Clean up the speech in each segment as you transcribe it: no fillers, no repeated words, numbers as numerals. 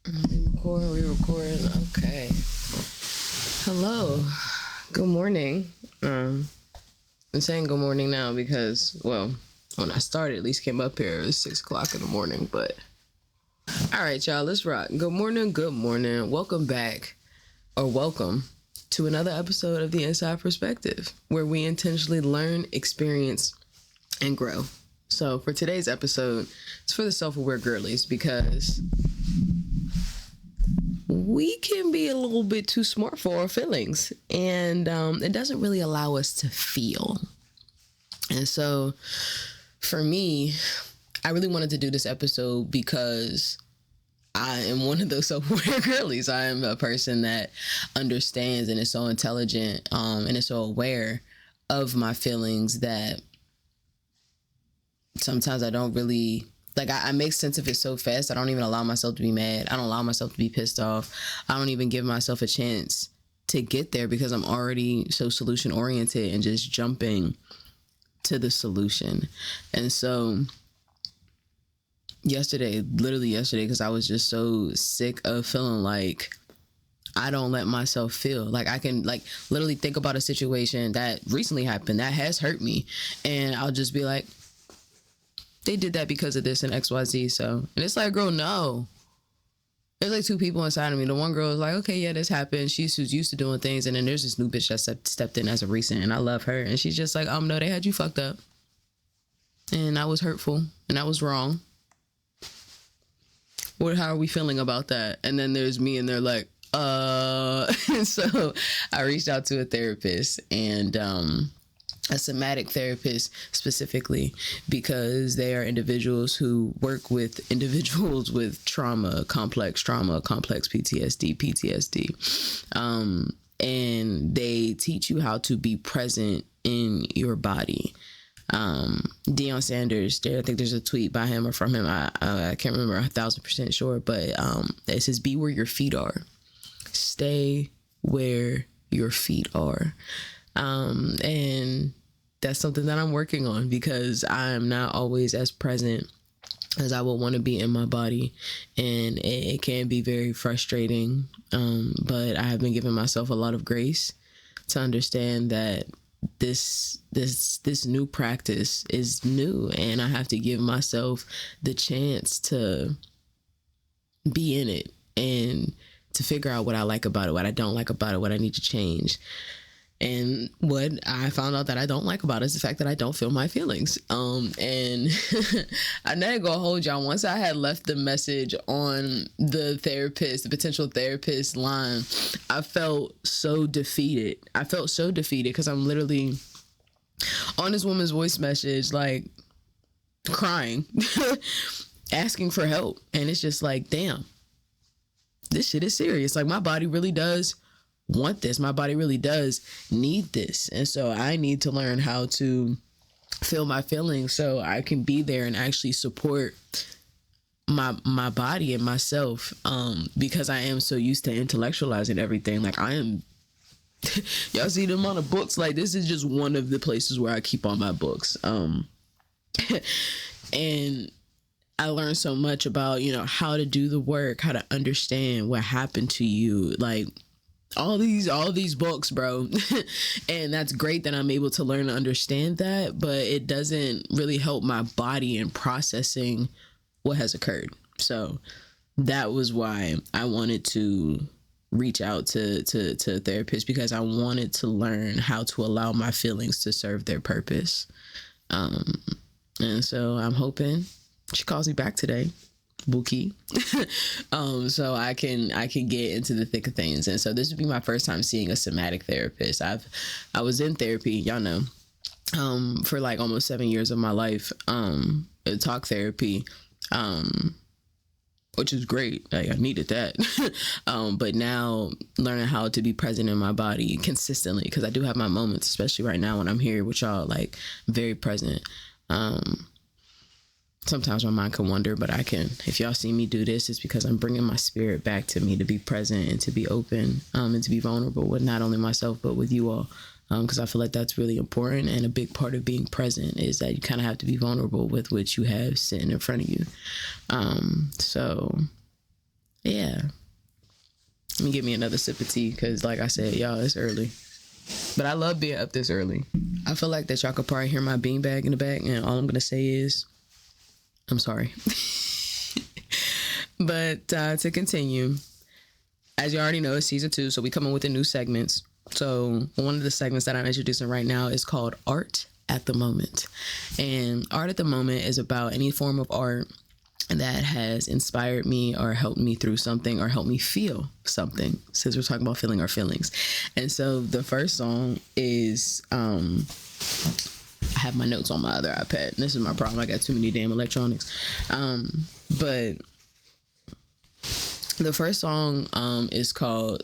We record. Okay. Hello. Good morning. I'm saying good morning now because, well, when I started, at least came up here, it was 6 o'clock in the morning, but all right, y'all, let's rock. Good morning. Good morning. Welcome back, or welcome to another episode of The Inside Perspective, where we intentionally learn, experience, and grow. So for today's episode, it's for the self-aware girlies because we can be a little bit too smart for our feelings, and it doesn't really allow us to feel. And so for me, I really wanted to do this episode because I am one of those self-aware girlies. I am a person that understands and is so intelligent and is so aware of my feelings that sometimes I don't really I make sense of it so fast. I don't even allow myself to be mad. I don't allow myself to be pissed off. I don't even give myself a chance to get there because I'm already so solution oriented and just jumping to the solution. And so literally yesterday, because I was just so sick of feeling like I don't let myself feel. Like I can literally think about a situation that recently happened that has hurt me, and I'll just be like, they did that because of this and XYZ. So, and it's like, girl, no. There's like two people inside of me. The one girl is like, okay, yeah, this happened. She's used to doing things. And then there's this new bitch that stepped in as a recent, and I love her. And she's just like, no, they had you fucked up. And I was hurtful. And I was wrong. How are we feeling about that? And then there's me, and they're like, and so I reached out to a therapist, and a somatic therapist specifically, because they are individuals who work with individuals with trauma, complex PTSD, and they teach you how to be present in your body. Deion Sanders, I think there's a tweet by him or from him, I can't remember 1,000% sure, but it says, be where your feet are, stay where your feet are. And that's something that I'm working on, because I'm not always as present as I would want to be in my body, and it can be very frustrating. But I have been giving myself a lot of grace to understand that this new practice is new, and I have to give myself the chance to be in it and to figure out what I like about it, what I don't like about it, what I need to change. And what I found out that I don't like about it is the fact that I don't feel my feelings. And I'm not gonna hold y'all. Once I had left the message on the potential therapist line, I felt so defeated. Because I'm literally on this woman's voice message, like crying, asking for help. And it's just like, damn, this shit is serious. Like, my body really does want this. My body really does need this. And so I need to learn how to feel my feelings so I can be there and actually support my body and myself, because I am so used to intellectualizing everything. Like, I am y'all see the amount of books, like this is just one of the places where I keep all my books, and I learned so much about, how to do the work, how to understand what happened to you, like all these books, bro. And that's great that I'm able to learn and understand that, but it doesn't really help my body in processing what has occurred. So that was why I wanted to reach out to a therapist, because I wanted to learn how to allow my feelings to serve their purpose. And so I'm hoping she calls me back today, Buki, so I can get into the thick of things. And so this would be my first time seeing a somatic therapist. I was in therapy, y'all know, for like almost 7 years of my life, talk therapy, which is great. Like, I needed that. But now learning how to be present in my body consistently, because I do have my moments, especially right now when I'm here with y'all, like very present. Sometimes my mind can wander, but if y'all see me do this, it's because I'm bringing my spirit back to me to be present and to be open, and to be vulnerable with not only myself, but with you all. Because I feel like that's really important, and a big part of being present is that you kind of have to be vulnerable with what you have sitting in front of you. So Yeah. Let me give me another sip of tea because, like I said, y'all, it's early. But I love being up this early. I feel like that y'all could probably hear my beanbag in the back, and all I'm going to say is, I'm sorry. But to continue, as you already know, it's season 2, so we come in with the new segments. So one of the segments that I'm introducing right now is called Art at the Moment. And Art at the Moment is about any form of art that has inspired me or helped me through something or helped me feel something, since we're talking about feeling our feelings. And so the first song is, I have my notes on my other iPad. And this is my problem. I got too many damn electronics. But the first song is called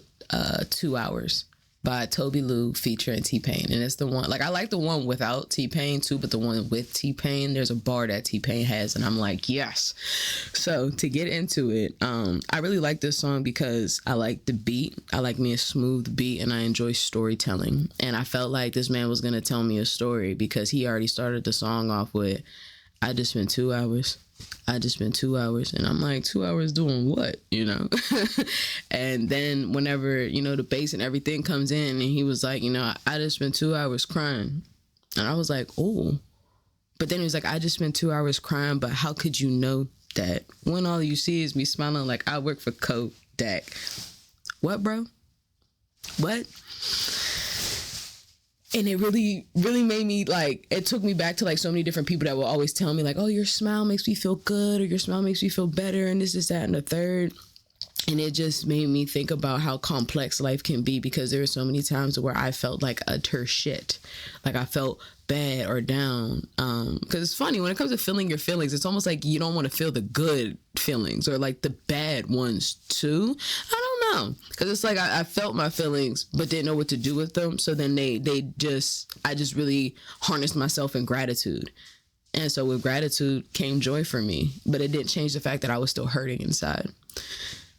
2 Hours by Toby Lou featuring T-Pain. And it's the one, like, I like the one without T-Pain too, but the one with T-Pain, there's a bar that T-Pain has, and I'm like, yes. So to get into it, I really like this song because I like the beat. I like me a smooth beat, and I enjoy storytelling. And I felt like this man was going to tell me a story because he already started the song off with, I just spent 2 hours. I just spent 2 hours. And I'm like, 2 hours doing what, you know? And then whenever, you know, the bass and everything comes in, and he was like, you know, I just spent 2 hours crying. And I was like, oh. But then he was like, I just spent 2 hours crying, but how could you know that when all you see is me smiling like I work for Kodak? What, bro? What? And it really, really made me, like, it took me back to, like, so many different people that will always tell me, like, oh, your smile makes me feel good, or your smile makes me feel better, and this, that, and the third. And it just made me think about how complex life can be, because there were so many times where I felt like utter shit. Like, I felt bad or down. Because it's funny, when it comes to feeling your feelings, it's almost like you don't want to feel the good feelings or, like, the bad ones, too. I don't know, because it's like I felt my feelings but didn't know what to do with them, so then I just really harnessed myself in gratitude. And so with gratitude came joy for me, but it didn't change the fact that I was still hurting inside,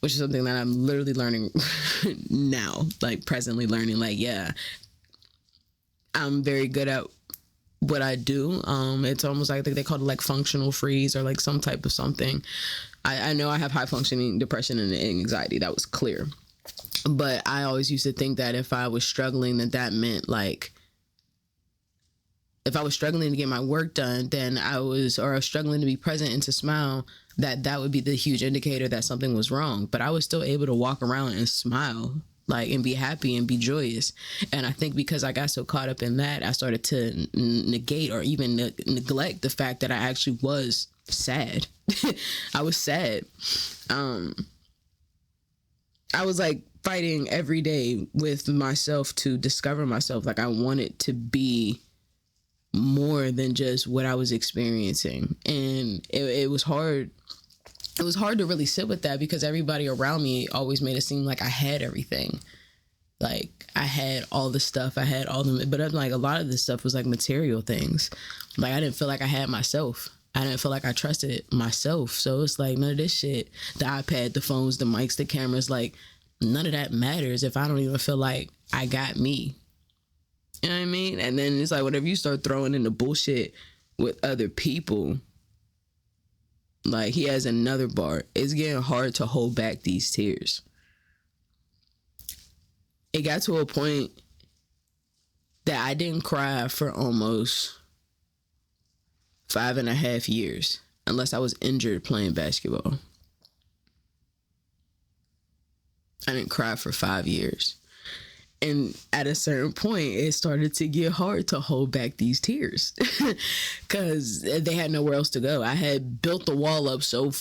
which is something that I'm literally learning now, like presently learning, like, yeah, I'm very good at what I do. It's almost like, I think they call it like functional freeze or like some type of something. I know I have high functioning depression and anxiety. That was clear. But I always used to think that if I was struggling, that meant like, if I was struggling to get my work done, then I was struggling to be present and to smile, that would be the huge indicator that something was wrong. But I was still able to walk around and smile, like, and be happy and be joyous. And I think because I got so caught up in that, I started to negate or even neglect the fact that I actually was sad. I was sad. I was like fighting every day with myself to discover myself. Like, I wanted to be more than just what I was experiencing. And it was hard. It was hard to really sit with that because everybody around me always made it seem like I had everything. Like, I had all the stuff. I had all the, but I'm like, a lot of this stuff was like material things. Like, I didn't feel like I had myself. I didn't feel like I trusted myself. So it's like, none of this shit, the iPad, the phones, the mics, the cameras, like, none of that matters if I don't even feel like I got me. You know what I mean? And then it's like, whenever you start throwing in the bullshit with other people, like, he has another bar, it's getting hard to hold back these tears. It got to a point that I didn't cry for almost 5.5 years, unless I was injured playing basketball. I didn't cry for 5 years. And at a certain point, it started to get hard to hold back these tears because they had nowhere else to go. I had built the wall up so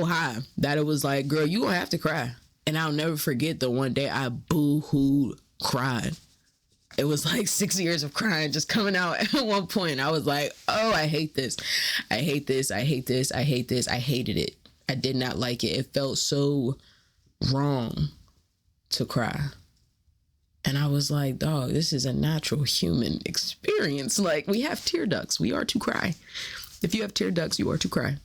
high that it was like, girl, you gonna have to cry. And I'll never forget the one day I boo-hooed cried. It was like 6 years of crying just coming out at one point. I was like, oh, I hate this. I hate this. I hate this. I hate this. I hated it. I did not like it. It felt so wrong to cry. And I was like, dog, this is a natural human experience. Like, we have tear ducts. We are to cry. If you have tear ducts, you are to cry.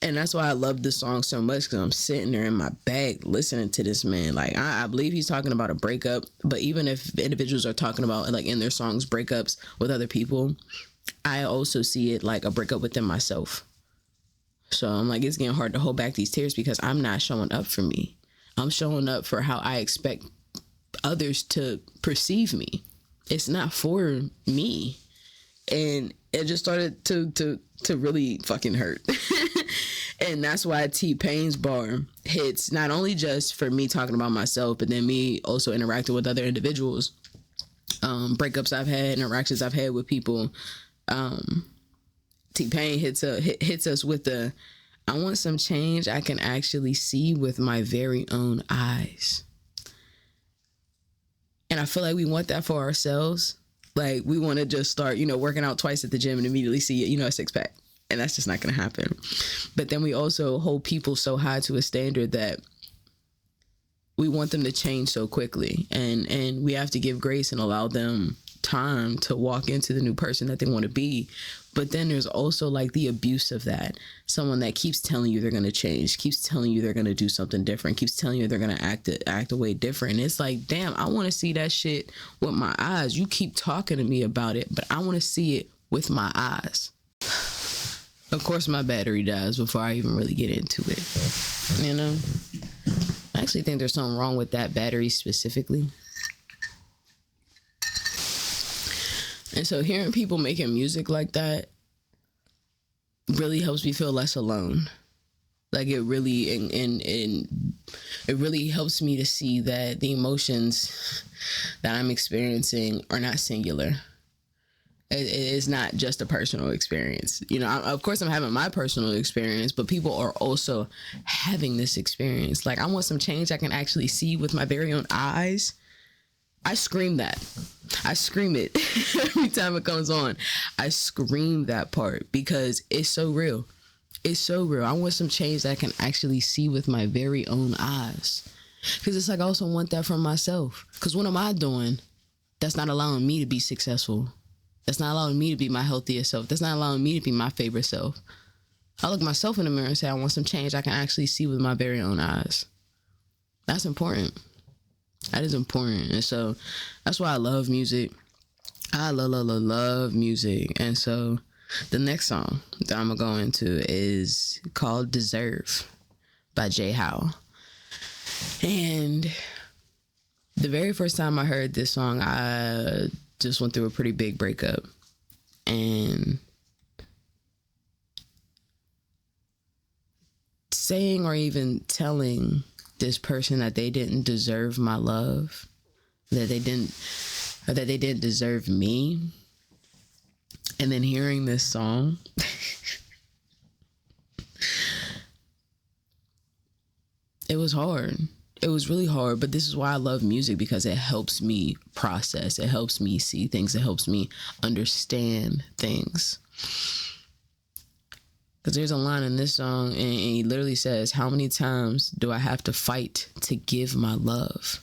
And that's why I love this song so much, because I'm sitting there in my bag listening to this man. Like, I believe he's talking about a breakup. But even if individuals are talking about, like, in their songs, breakups with other people, I also see it like a breakup within myself. So I'm like, it's getting hard to hold back these tears because I'm not showing up for me. I'm showing up for how I expect others to perceive me. It's not for me. And it just started to really fucking hurt. And that's why T-Pain's bar hits not only just for me talking about myself, but then me also interacting with other individuals. Breakups I've had, interactions I've had with people. T-Pain hits us with the, I want some change I can actually see with my very own eyes. And I feel like we want that for ourselves. Like, we want to just start, working out twice at the gym and immediately see, a six pack. And that's just not going to happen. But then we also hold people so high to a standard that we want them to change so quickly. And we have to give grace and allow them time to walk into the new person that they want to be. But then there's also like the abuse of that. Someone that keeps telling you they're going to change, keeps telling you they're going to do something different, keeps telling you they're going to act a way different. And it's like, damn, I want to see that shit with my eyes. You keep talking to me about it, but I want to see it with my eyes. Of course, my battery dies before I even really get into it. I actually think there's something wrong with that battery specifically. And so hearing people making music like that really helps me feel less alone. Like, it really, and it really helps me to see that the emotions that I'm experiencing are not singular. It is not just a personal experience. Of course I'm having my personal experience, but people are also having this experience. Like, I want some change I can actually see with my very own eyes. I scream that. I scream it every time it comes on. I scream that part because it's so real. It's so real. I want some change that I can actually see with my very own eyes. Because it's like, I also want that for myself. Because what am I doing that's not allowing me to be successful? That's not allowing me to be my healthiest self. That's not allowing me to be my favorite self. I look myself in the mirror and say, I want some change I can actually see with my very own eyes. That's important. That is important. And so that's why I love music. I love music. And so the next song that I'm going to go into is called Deserve by Jay Howe. And the very first time I heard this song, I just went through a pretty big breakup. And saying or even telling this person that they didn't deserve my love, that they didn't deserve me, and then hearing this song, it was hard. It was really hard, but this is why I love music, because it helps me process. It helps me see things. It helps me understand things. Because there's a line in this song, and he literally says, how many times do I have to fight to give my love?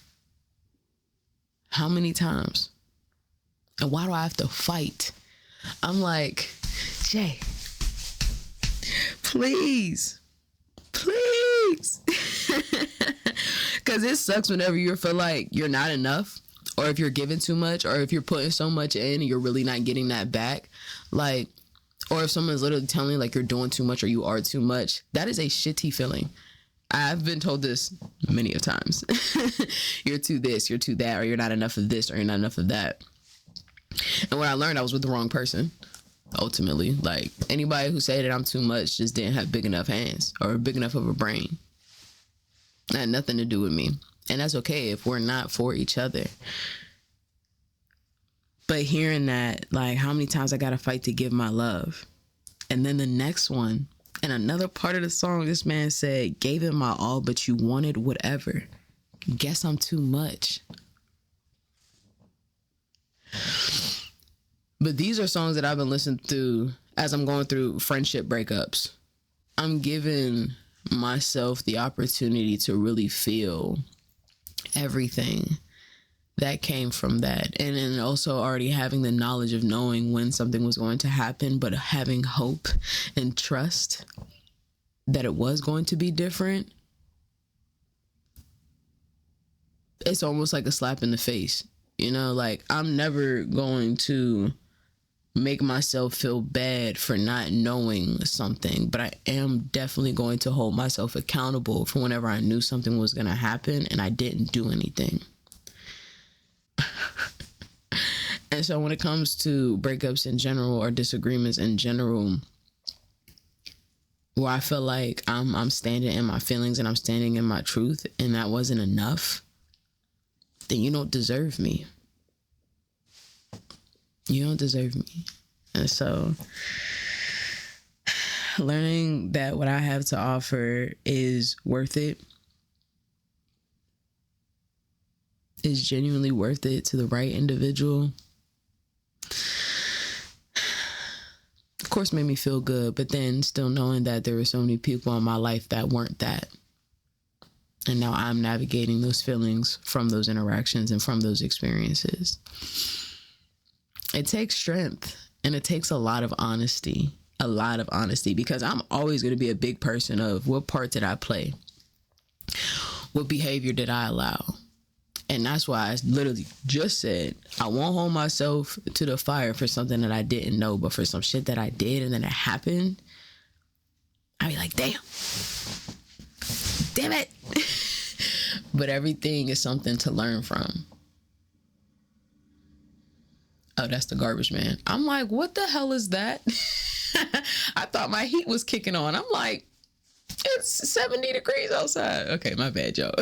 How many times? And why do I have to fight? I'm like, Jay, please. Because it sucks whenever you feel like you're not enough, or if you're giving too much, or if you're putting so much in and you're really not getting that back. Like, or if someone's literally telling you like you're doing too much or you are too much. That is a shitty feeling. I've been told this many of times. You're too this, you're too that, or you're not enough of this, or you're not enough of that. And when I learned, I was with the wrong person. Ultimately, like, anybody who said that I'm too much just didn't have big enough hands or big enough of a brain. That had nothing to do with me. And that's okay if we're not for each other. But hearing that, like, how many times I gotta fight to give my love. And then the next one, and another part of the song, this man said, gave it my all, but you wanted whatever. Guess I'm too much. But these are songs that I've been listening to as I'm going through friendship breakups. I'm giving myself the opportunity to really feel everything that came from that. And then also already having the knowledge of knowing when something was going to happen, but having hope and trust that it was going to be different. It's almost like a slap in the face. Like, I'm never going to make myself feel bad for not knowing something, but I am definitely going to hold myself accountable for whenever I knew something was going to happen and I didn't do anything. And so when it comes to breakups in general or disagreements in general, where I feel like I'm standing in my feelings and I'm standing in my truth and that wasn't enough, then you don't deserve me. You don't deserve me. And so learning that what I have to offer is worth it, is genuinely worth it to the right individual, of course made me feel good, but then still knowing that there were so many people in my life that weren't that. And now I'm navigating those feelings from those interactions and from those experiences. It takes strength and it takes a lot of honesty, because I'm always going to be a big person of what part did I play? What behavior did I allow? And that's why I literally just said, I won't hold myself to the fire for something that I didn't know, but for some shit that I did and then it happened, I'd be like, damn it. But everything is something to learn from. Oh, that's the garbage man. I'm like, what the hell is that? I thought my heat was kicking on. I'm like, it's 70 degrees outside. Okay, my bad, y'all.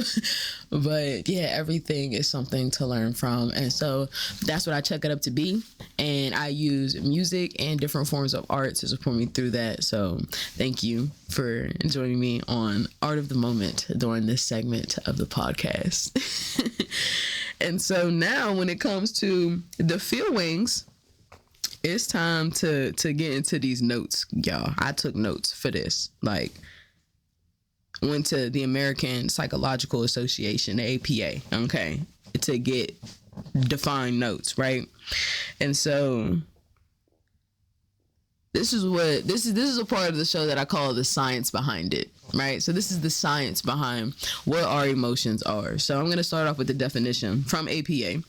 But yeah, everything is something to learn from. And so that's what I chuck it up to be. And I use music and different forms of art to support me through that. So thank you for joining me on Art of the Moment during this segment of the podcast. And so now when it comes to the feelings, it's time to get into these notes, y'all. I took notes for this. Like, went to the American Psychological Association, the APA, okay, to get defined notes, right? And so this is a part of the show that I call the science behind it, right? So this is the science behind what our emotions are. So I'm going to start off with the definition from APA.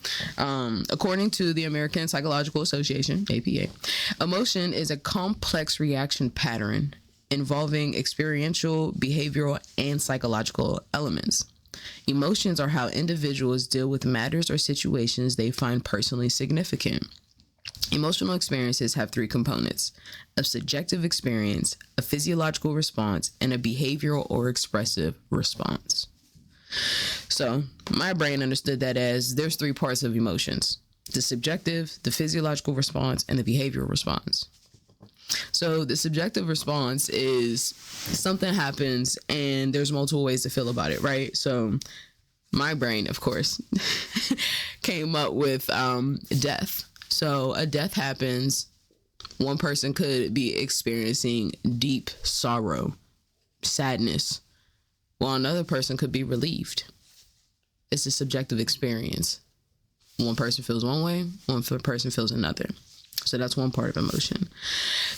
According to the American Psychological Association, APA, emotion is a complex reaction pattern involving experiential, behavioral, and psychological elements. Emotions are how individuals deal with matters or situations they find personally significant. Emotional experiences have three components: a subjective experience, a physiological response, and a behavioral or expressive response. So my brain understood that as there's three parts of emotions: the subjective, the physiological response, and the behavioral response. So the subjective response is something happens and there's multiple ways to feel about it, right? So my brain, of course, came up with death. So a death happens. One person could be experiencing deep sorrow, sadness, while another person could be relieved. It's a subjective experience. One person feels one way, one person feels another. So that's one part of emotion.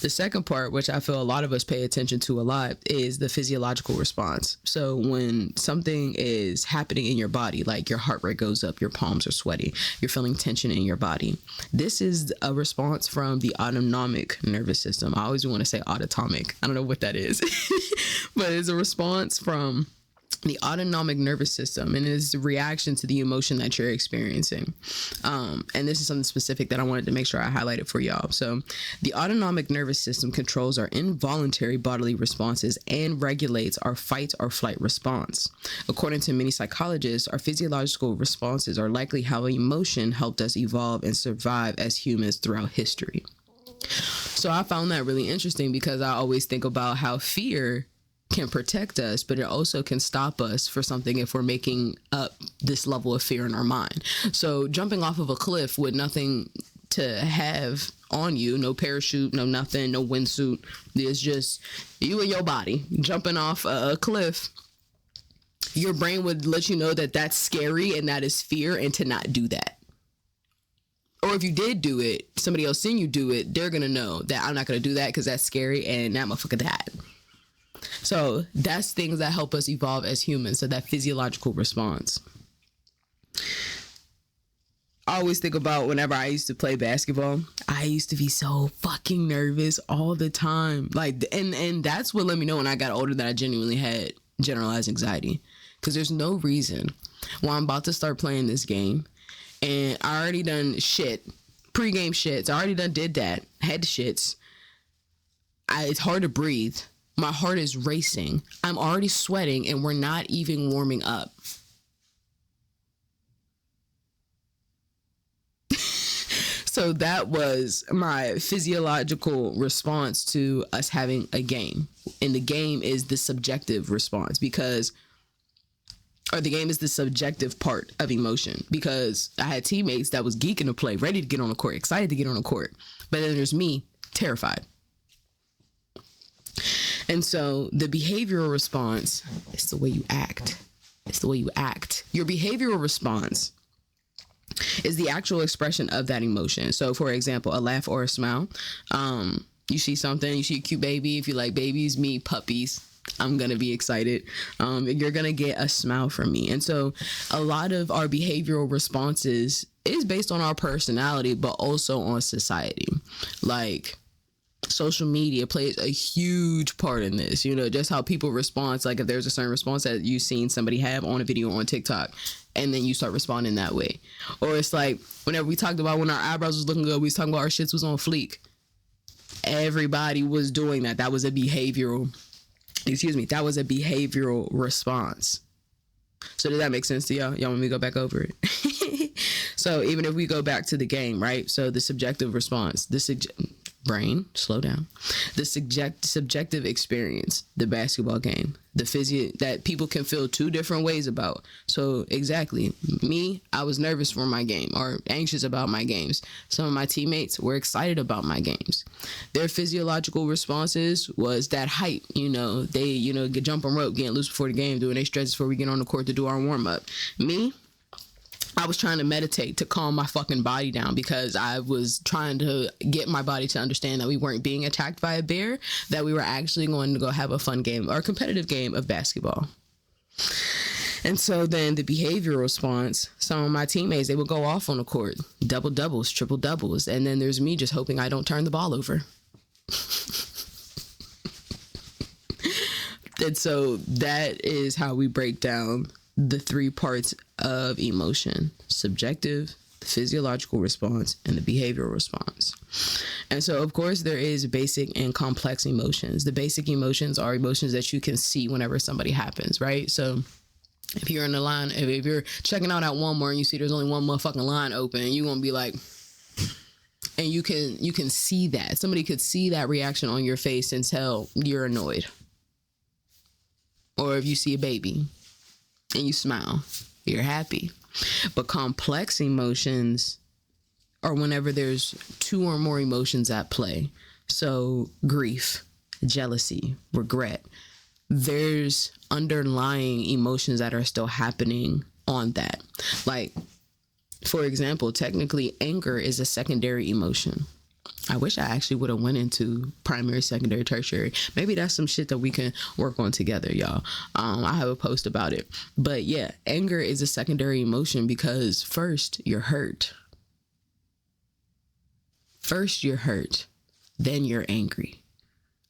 The second part, which I feel a lot of us pay attention to a lot, is the physiological response. So when something is happening in your body, like your heart rate goes up, your palms are sweaty, you're feeling tension in your body. This is a response from the autonomic nervous system. I always want to say autotomic. I don't know what that is, but it's a response from the autonomic nervous system, and is a reaction to the emotion that you're experiencing. And this is something specific that I wanted to make sure I highlighted for y'all. So the autonomic nervous system controls our involuntary bodily responses and regulates our fight or flight response. According to many psychologists, our physiological responses are likely how emotion helped us evolve and survive as humans throughout history. So I found that really interesting, because I always think about how fear can protect us, but it also can stop us for something if we're making up this level of fear in our mind. So jumping off of a cliff with nothing to have on you, no parachute, no nothing, no windsuit, it's just you and your body jumping off a cliff, your brain would let you know that that's scary and that is fear, and to not do that. Or if you did do it, somebody else seen you do it, they're gonna know that I'm not gonna do that because that's scary and that motherfucker died. So that's things that help us evolve as humans. So that physiological response. always think about whenever I used to play basketball, I used to be so fucking nervous all the time. Like, and that's what let me know when I got older that I genuinely had generalized anxiety. Because there's no reason why I'm about to start playing this game and I already done shit, pre-game shits. I already did that, had the shits. It's hard to breathe. My heart is racing. I'm already sweating and we're not even warming up. So that was my physiological response to us having a game. And the game is the subjective response or the game is the subjective part of emotion, because I had teammates that was geeking to play, ready to get on the court, excited to get on the court. But then there's me, terrified. And so the behavioral response is the way you act. It's the way you act. Your behavioral response is the actual expression of that emotion. So for example, a laugh or a smile. You see something, you see a cute baby. If you like babies, me, puppies, I'm going to be excited. You're going to get a smile from me. And so a lot of our behavioral responses is based on our personality, but also on society. Like, social media plays a huge part in this, just how people respond. Like if there's a certain response that you've seen somebody have on a video on TikTok, and then you start responding that way. Or it's like whenever we talked about when our eyebrows was looking good, we was talking about our shits was on fleek. Everybody was doing that. That was a behavioral response. So does that make sense to y'all? Y'all want me to go back over it? So even if we go back to the game, right? So the subjective response, brain, slow down. The subjective experience, the basketball game, that people can feel two different ways about. So exactly, me, I was nervous for my game or anxious about my games. Some of my teammates were excited about my games. Their physiological responses was that hype. They, get jumping rope, getting loose before the game, doing their stretches before we get on the court to do our warm up. Me, I was trying to meditate to calm my fucking body down, because I was trying to get my body to understand that we weren't being attacked by a bear, that we were actually going to go have a fun game or a competitive game of basketball. And so then the behavioral response, some of my teammates, they would go off on the court, double doubles, triple doubles. And then there's me just hoping I don't turn the ball over. And so that is how we break down the three parts of emotion: subjective, the physiological response, and the behavioral response. And so, of course, there is basic and complex emotions. The basic emotions are emotions that you can see whenever somebody happens, right? So if you're in the line, if you're checking out at Walmart and you see there's only one motherfucking line open, you're going to be like, and you can see that. Somebody could see that reaction on your face and tell you're annoyed. Or if you see a baby and you smile, you're happy. But complex emotions are whenever there's two or more emotions at play. So grief, jealousy, regret. There's underlying emotions that are still happening on that. Like, for example, technically anger is a secondary emotion. I wish I actually would have went into primary, secondary, tertiary. Maybe that's some shit that we can work on together, y'all. I have a post about it. But yeah, anger is a secondary emotion because first you're hurt. First you're hurt, then you're angry.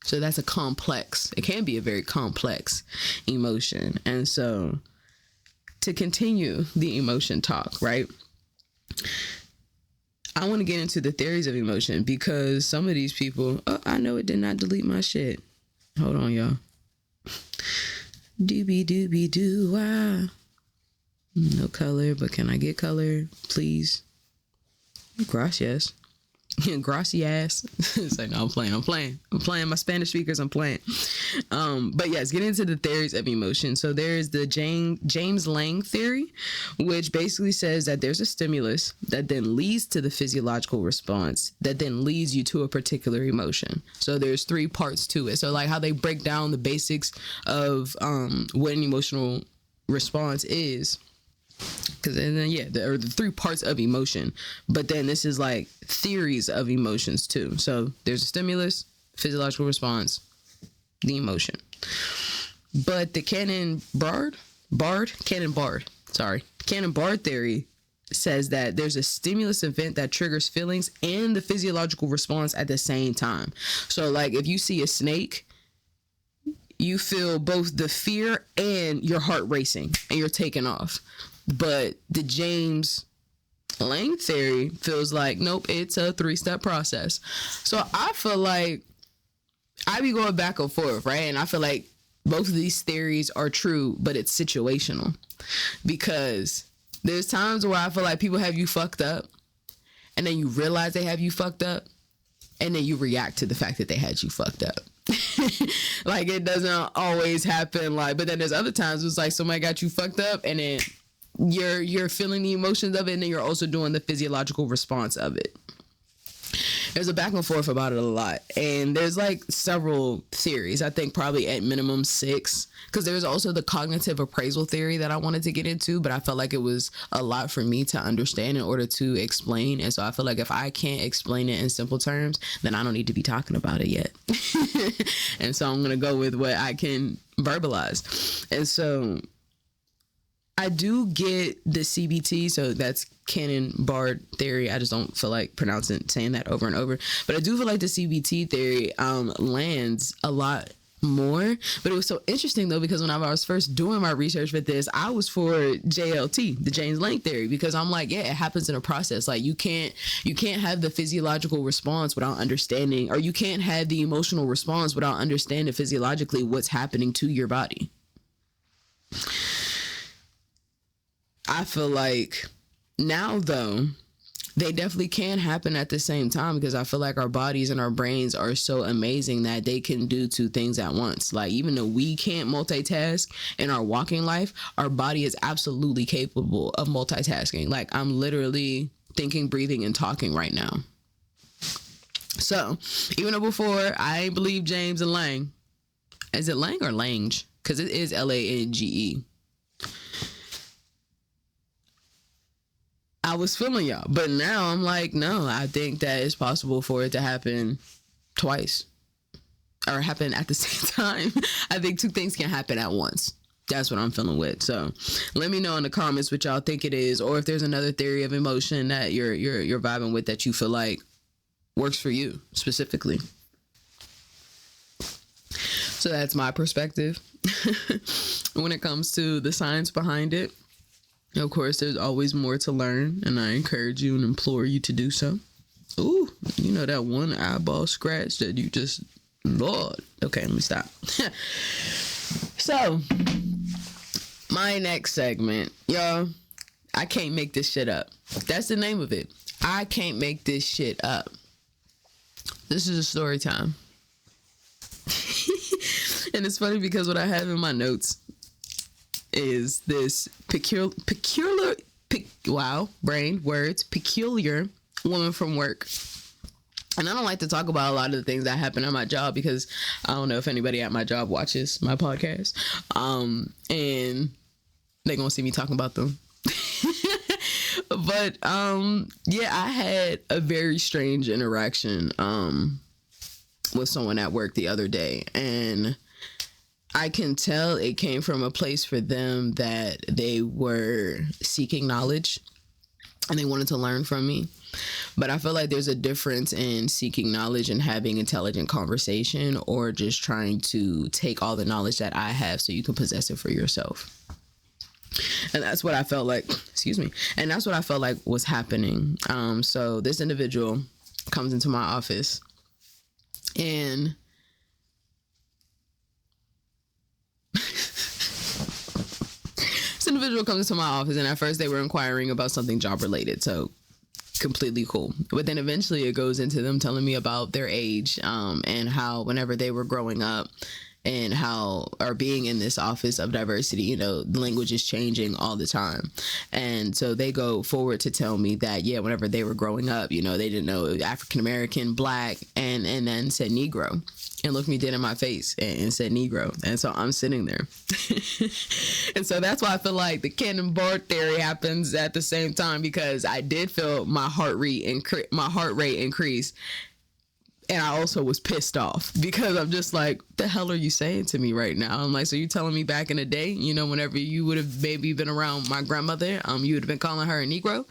So that's it can be a very complex emotion. And so to continue the emotion talk, right? I want to get into the theories of emotion, because some of these people, I know it did not delete my shit. Hold on, y'all. Doobie-doobie-doo-wah. No color, but can I get color, please? Gracias. Gracias. It's like, no, I'm playing my Spanish speakers. I'm playing. But yes, get into the theories of emotion. So there's the James Lang theory, which basically says that there's a stimulus that then leads to the physiological response that then leads you to a particular emotion. So there's three parts to it. So like how they break down the basics of what an emotional response is. Because then, there are the three parts of emotion, but then this is like theories of emotions too. So there's a stimulus, physiological response, the emotion. But the Cannon-Bard theory says that there's a stimulus event that triggers feelings and the physiological response at the same time. So like if you see a snake, you feel both the fear and your heart racing and you're taking off. But the James Lange theory feels like, nope, it's a 3-step process. So I feel like I be going back and forth, right? And I feel like both of these theories are true, but it's situational, because there's times where I feel like people have you fucked up and then you realize they have you fucked up and then you react to the fact that they had you fucked up. Like it doesn't always happen, like, but then there's other times it's like somebody got you fucked up and then you're feeling the emotions of it and then you're also doing the physiological response of it. There's a back and forth about it a lot, and there's like several theories. I think probably at minimum 6, because there's also the cognitive appraisal theory that I wanted to get into, but I felt like it was a lot for me to understand in order to explain. And so I feel like if I can't explain it in simple terms, then I don't need to be talking about it yet. And so I'm gonna go with what I can verbalize. And so I do get the CBT, so that's Cannon-Bard theory. I just don't feel like saying that over and over. But I do feel like the CBT theory lands a lot more. But it was so interesting though, because when I was first doing my research for this, I was for JLT, the James Lange theory, because I'm like, yeah, it happens in a process. Like you can't have the physiological response without understanding, or you can't have the emotional response without understanding physiologically what's happening to your body. I feel like now, though, they definitely can happen at the same time, because I feel like our bodies and our brains are so amazing that they can do 2 things at once. Like, even though we can't multitask in our walking life, our body is absolutely capable of multitasking. Like, I'm literally thinking, breathing, and talking right now. So, even though before I ain't believe James and Lange, is it Lange or Lange? Because it is Lange. I was feeling y'all, but now I'm like, no, I think that it's possible for it to happen twice or happen at the same time. I think 2 things can happen at once. That's what I'm feeling with. So let me know in the comments what y'all think it is, or if there's another theory of emotion that you're vibing with that you feel like works for you specifically. So that's my perspective when it comes to the science behind it. Of course, there's always more to learn, and I encourage you and implore you to do so. Ooh, you know that one eyeball scratch that you just, Lord. Okay, let me stop. So, my next segment, y'all, I can't make this shit up. That's the name of it. I can't make this shit up. This is a story time. And it's funny because what I have in my notes is this peculiar woman from work. And I don't like to talk about a lot of the things that happen at my job, because I don't know if anybody at my job watches my podcast. And they're gonna see me talking about them. But yeah, I had a very strange interaction with someone at work the other day, and I can tell it came from a place for them that they were seeking knowledge and they wanted to learn from me. But I feel like there's a difference in seeking knowledge and having intelligent conversation, or just trying to take all the knowledge that I have so you can possess it for yourself. And that's what I felt like, and that's what I felt like was happening. So this individual comes into my office, and individual comes to my office, and at first they were inquiring about something job related, so completely cool. But then eventually it goes into them telling me about their age, and how whenever they were growing up, and how, or being in this office of diversity, you know, language is changing all the time. And so they go forward to tell me that, yeah, whenever they were growing up, you know, they didn't know African American, Black, and then said Negro, and looked me dead in my face and said Negro. And so I'm sitting there. And so that's why I feel like the Cannon-Bard theory happens at the same time, because I did feel my heart rate increase And I also was pissed off because I'm just like, the hell are you saying to me right now? I'm like, so you telling me back in the day, you know, whenever you would have maybe been around my grandmother, you would have been calling her a Negro?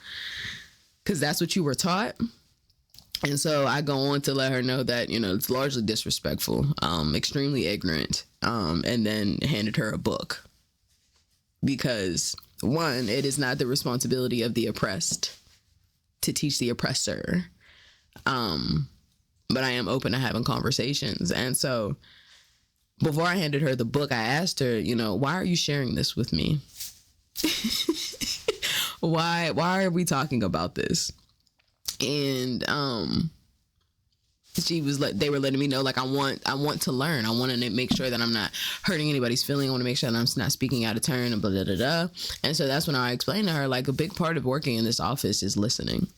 Because that's what you were taught. And so I go on to let her know that, you know, it's largely disrespectful, extremely ignorant, and then handed her a book. Because, one, it is not the responsibility of the oppressed to teach the oppressor. But I am open to having conversations. And so before I handed her the book, I asked her, you know, why are you sharing this with me? Why are we talking about this? And she was like, they were letting me know, like, I want to learn. I want to make sure that I'm not hurting anybody's feeling. I want to make sure that I'm not speaking out of turn and blah, blah, blah, blah. And so that's when I explained to her, like, a big part of working in this office is listening,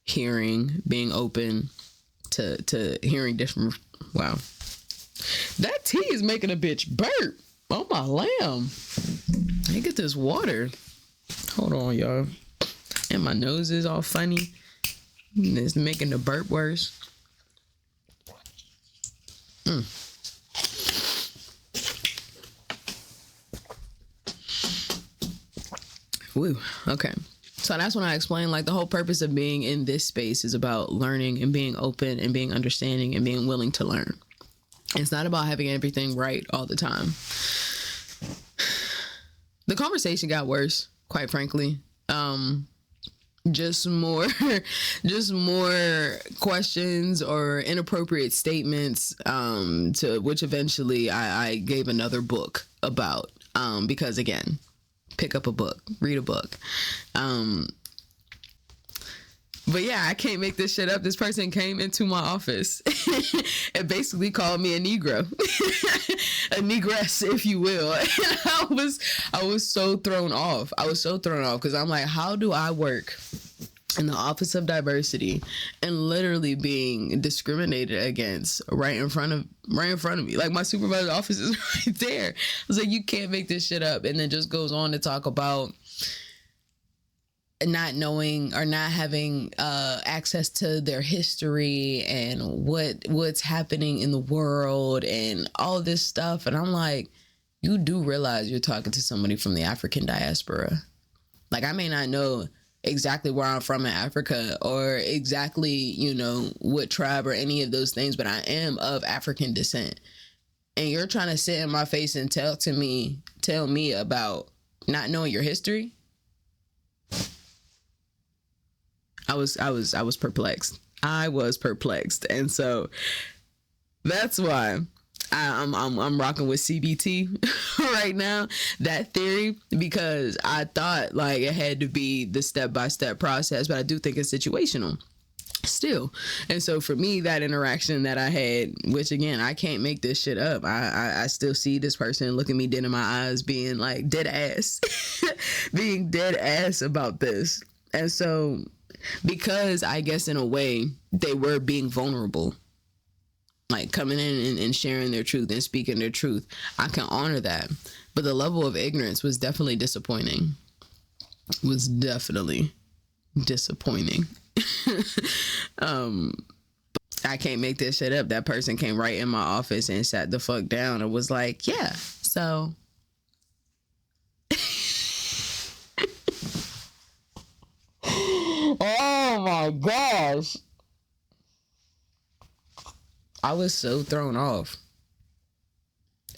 hearing, being open to hearing different. Wow. That tea is making a bitch burp. Oh my lamb. Let me get this water. Hold on, y'all. And my nose is all funny. It's making the burp worse. Woo. Okay. So that's when I explained, like, the whole purpose of being in this space is about learning and being open and being understanding and being willing to learn. It's not about having everything right all the time. The conversation got worse, quite frankly. Just more questions or inappropriate statements, to which eventually I gave another book about, because again, pick up a book, read a book. But yeah, I can't make this shit up. This person came into my office and basically called me a Negro, a negress, if you will. And I was so thrown off. Because I'm like, how do I work in the Office of Diversity and literally being discriminated against right in front of me? Like, my supervisor's office is right there. I was like, you can't make this shit up. And then just goes on to talk about not knowing or not having access to their history and what's happening in the world and all this stuff. And I'm like, you do realize you're talking to somebody from the African diaspora. Like, I may not know exactly where I'm from in Africa or exactly, you know, what tribe or any of those things, but I am of African descent. And you're trying to sit in my face and tell me about not knowing your history? I was perplexed. I was perplexed. And so that's why I'm rocking with CBT right now, that theory, because I thought like it had to be the step-by-step process, but I do think it's situational still. And so for me, that interaction that I had, which again, I can't make this shit up. I still see this person looking me dead in my eyes, being like dead ass, being dead ass about this. And so because I guess in a way they were being vulnerable, like coming in and sharing their truth and speaking their truth, I can honor that. But the level of ignorance was definitely disappointing. I can't make this shit up. That person came right in my office and sat the fuck down and was like, yeah, so oh my gosh. I was so thrown off.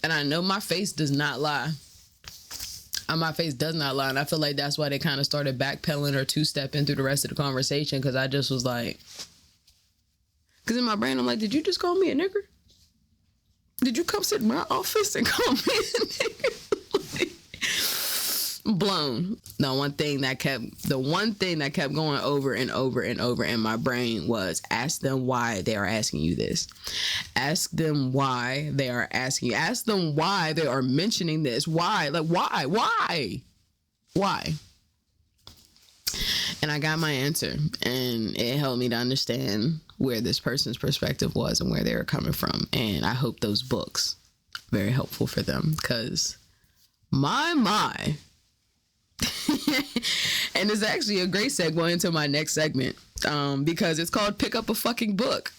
And I know my face does not lie. My face does not lie. And I feel like that's why they kind of started backpedaling or two-stepping through the rest of the conversation. Because I just was like... Because in my brain, I'm like, did you just call me a nigger? Did you come sit in my office and call me a nigger? Blown. The one thing that kept going over and over and over in my brain was, ask them why they are asking you this. Ask them why they are asking you. Ask them why they are mentioning this. Why? Like, why? And I got my answer, and it helped me to understand where this person's perspective was and where they were coming from. And I hope those books are very helpful for them, because my And it's actually a great segue into my next segment, because it's called Pick Up a Fucking Book.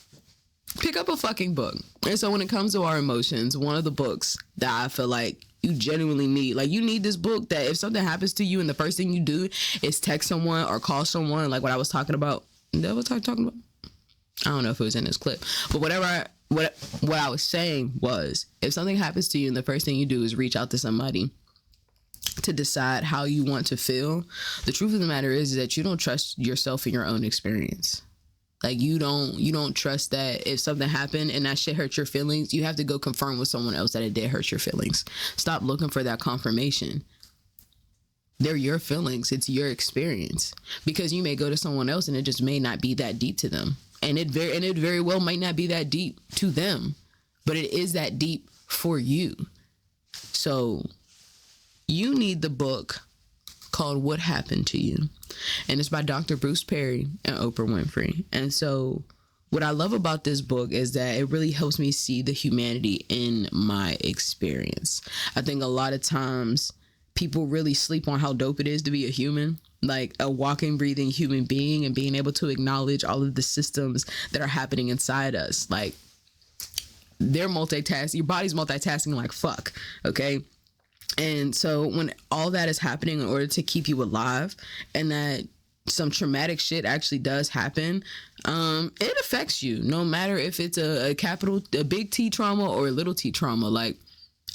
Pick up a fucking book. And so when it comes to our emotions, one of the books that I feel like you genuinely need, like you need this book that if something happens to you and the first thing you do is text someone or call someone, like what I was talking about. What was I talking about? I don't know if it was in this clip, but what I was saying was, if something happens to you and the first thing you do is reach out to somebody to decide how you want to feel, the truth of the matter is that you don't trust yourself in your own experience. Like you don't trust that if something happened and that shit hurt your feelings, you have to go confirm with someone else that it did hurt your feelings. Stop looking for that confirmation. They're your feelings. It's your experience, because you may go to someone else and it just may not be that deep to them. And it very well might not be that deep to them, but it is that deep for you. So you need the book called What Happened to You. And it's by Dr. Bruce Perry and Oprah Winfrey. And so what I love about this book is that it really helps me see the humanity in my experience. I think a lot of times people really sleep on how dope it is to be a human, like a walking, breathing human being, and being able to acknowledge all of the systems that are happening inside us. Like they're multitasking, your body's multitasking like fuck, okay? And so when all that is happening in order to keep you alive, and that some traumatic shit actually does happen, it affects you, no matter if it's a big T trauma or a little T trauma. Like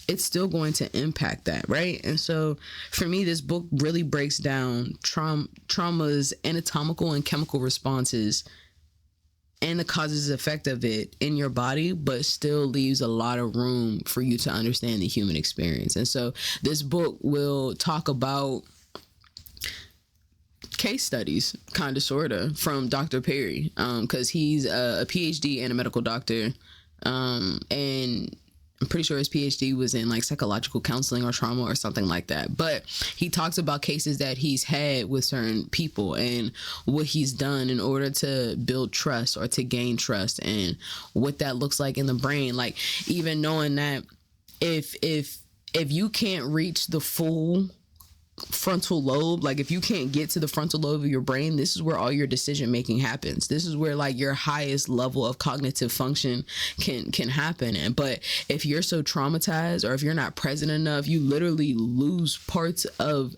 it's still going to impact that, right? And so for me, this book really breaks down trauma's anatomical and chemical responses and the causes and effect of it in your body, but still leaves a lot of room for you to understand the human experience. And so this book will talk about case studies, kind of, sort of, from Dr. Perry, because he's a PhD and a medical doctor, and I'm pretty sure his PhD was in like psychological counseling or trauma or something like that. But he talks about cases that he's had with certain people and what he's done in order to build trust or to gain trust, and what that looks like in the brain. Like even knowing that if you can't reach the full frontal lobe, like if you can't get to the frontal lobe of your brain, this is where all your decision making happens. This is where like your highest level of cognitive function can happen. But if you're so traumatized, or if you're not present enough, you literally lose parts of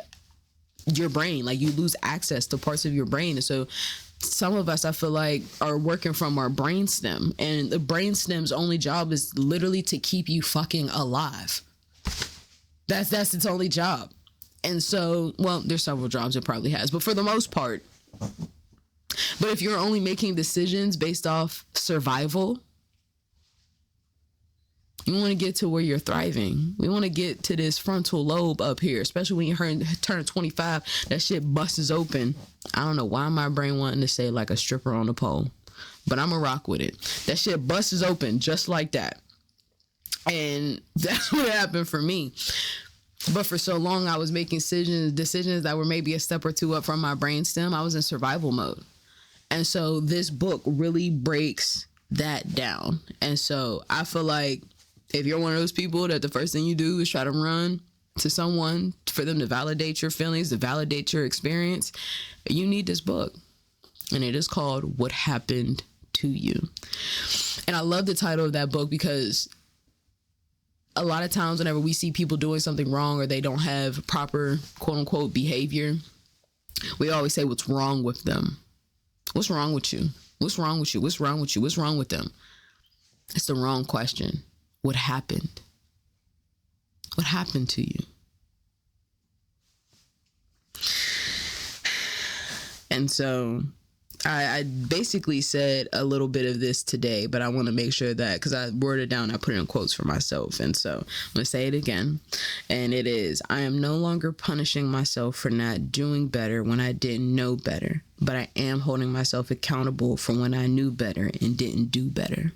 your brain. Like you lose access to parts of your brain. And so some of us, I feel like, are working from our brain stem, and the brain stem's only job is literally to keep you fucking alive. That's its only job. And so, well, there's several jobs it probably has, but for the most part, but if you're only making decisions based off survival, you want to get to where you're thriving. We want to get to this frontal lobe up here, especially when you turn 25, that shit busts open. I don't know why my brain wanting to say like a stripper on a pole, but I'm a rock with it. That shit busts open just like that. And that's what happened for me. But for so long, I was making decisions that were maybe a step or two up from my brainstem. I was in survival mode. And so this book really breaks that down. And so I feel like if you're one of those people that the first thing you do is try to run to someone for them to validate your feelings, to validate your experience, you need this book. And it is called What Happened to You. And I love the title of that book because a lot of times whenever we see people doing something wrong, or they don't have proper quote unquote behavior, we always say, what's wrong with them? What's wrong with you? What's wrong with you? What's wrong with you? What's wrong with them? It's the wrong question. What happened? What happened to you? And so I basically said a little bit of this today, but I want to make sure that, because I wrote it down, I put it in quotes for myself. And so I'm going to say it again. And it is, I am no longer punishing myself for not doing better when I didn't know better, but I am holding myself accountable for when I knew better and didn't do better.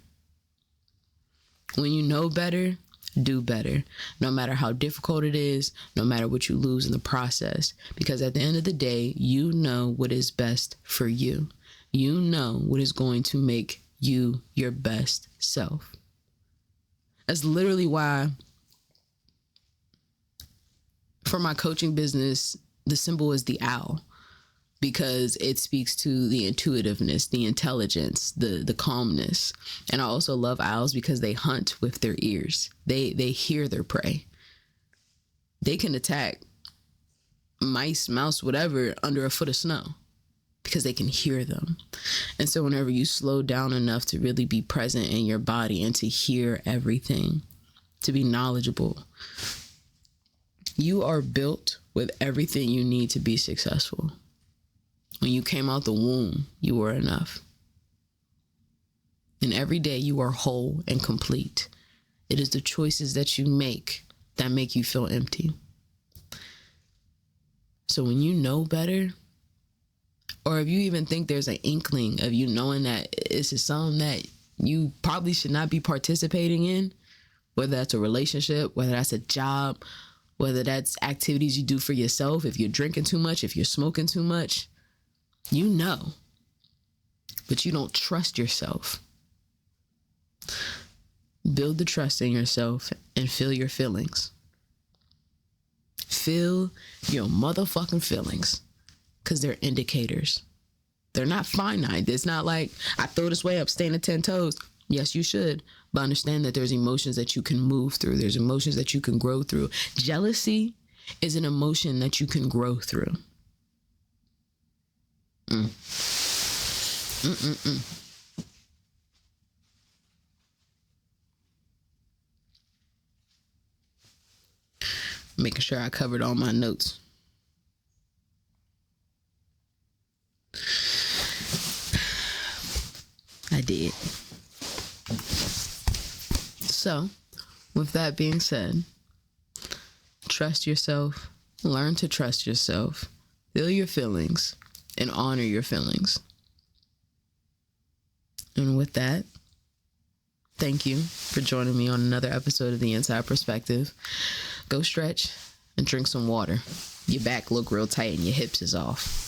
When you know better, do better, no matter how difficult it is, no matter what you lose in the process, because at the end of the day, you know what is best for you. You know what is going to make you your best self. That's literally why for my coaching business, the symbol is the owl, because it speaks to the intuitiveness, the intelligence, the calmness. And I also love owls because they hunt with their ears. They hear their prey. They can attack mice, mouse, whatever, under a foot of snow because they can hear them. And so whenever you slow down enough to really be present in your body and to hear everything, to be knowledgeable, you are built with everything you need to be successful. When you came out the womb, you were enough. And every day you are whole and complete. It is the choices that you make that make you feel empty. So when you know better, or if you even think there's an inkling of you knowing that this is something that you probably should not be participating in, whether that's a relationship, whether that's a job, whether that's activities you do for yourself, if you're drinking too much, if you're smoking too much, you know, but you don't trust yourself. Build the trust in yourself and feel your feelings. Feel your motherfucking feelings, because they're indicators. They're not finite. It's not like I throw this way up, standing 10 toes. Yes, you should, but understand that there's emotions that you can move through. There's emotions that you can grow through. Jealousy is an emotion that you can grow through. Making sure I covered all my notes. I did. So, with that being said, trust yourself, learn to trust yourself, feel your feelings, and honor your feelings. And with that, thank you for joining me on another episode of The Inside Perspective. Go stretch and drink some water. Your back look real tight and your hips is off.